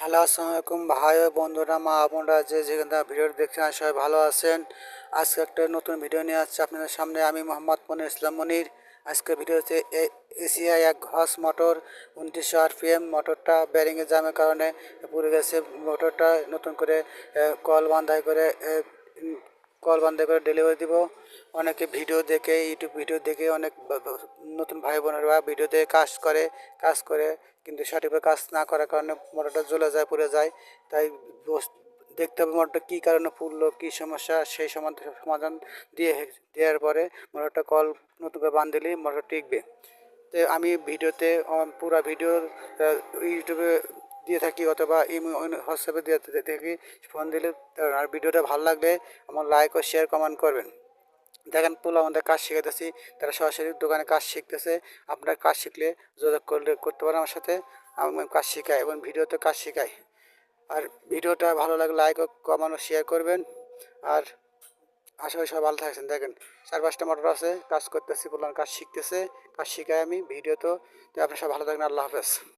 Hello, আসসালামু আলাইকুম ভাই ও বন্ধুরা, মা বোনরা, যে যেখান থেকে ভিডিওটি দেখছেন সবাই ভালো আছেন। আজকে একটা নতুন ভিডিও নিয়ে আসছে আপনাদের সামনে, আমি মোহাম্মদ মনির ইসলাম মনির। আজকের ভিডিওতে এসিআই এক ঘস মোটর 2900 আরপিএম মোটরটা ব্যারিংয়ে জামের কারণে পুড়ে গেছে। মোটরটা নতুন করে কল বান্ধা করে ডেলিভারি দিব। অনেকে ভিডিও দেখে, ইউটিউব ভিডিও দেখে অনেক নতুন ভাই বোনেরা ভিডিও দেখে কাজ করে কিন্তু সঠিকভাবে কাজ না করার কারণে মোটরটা জ্বলে যায়, পুড়ে যায়। তাই দেখতে হবে মোটরটা কী কারণে পুড়লো, কী সমস্যা, সেই সমাধান দেওয়ার পরে মোটরটা কল নতুন করে বাঁধলেই মোটর টিকবে। তো আমি ভিডিওতে পুরো ভিডিও ইউটিউবে দিয়ে থাকি অথবা হোয়াটসঅ্যাপে দিয়ে থাকি। ফোন দিলে আর ভিডিওটা ভালো লাগলে আমার লাইক ও শেয়ার কমেন্ট করবেন। দেখেন, পোলা আমাদের কাজ শিখাইতেছি, তারা সরাসরি দোকানে কাজ শিখতেছে। আপনার কাজ শিখলে যোগাযোগ করতে পারেন আমার সাথে। আমি কাজ শেখাই এবং ভিডিওতে কাজ শেখাই। আর ভিডিওটা ভালো লাগলে লাইক ও কমেন্ট ও শেয়ার করবেন। আর আশা করি সবাই ভালো থাকছেন। দেখেন, 4-5টা মোটর আছে, কাজ করতেছি, পোলার কাজ শিখতেছে, কাজ শিখাই আমি ভিডিও। তো আপনার সব ভালো থাকবেন। আল্লাহ হাফেজ।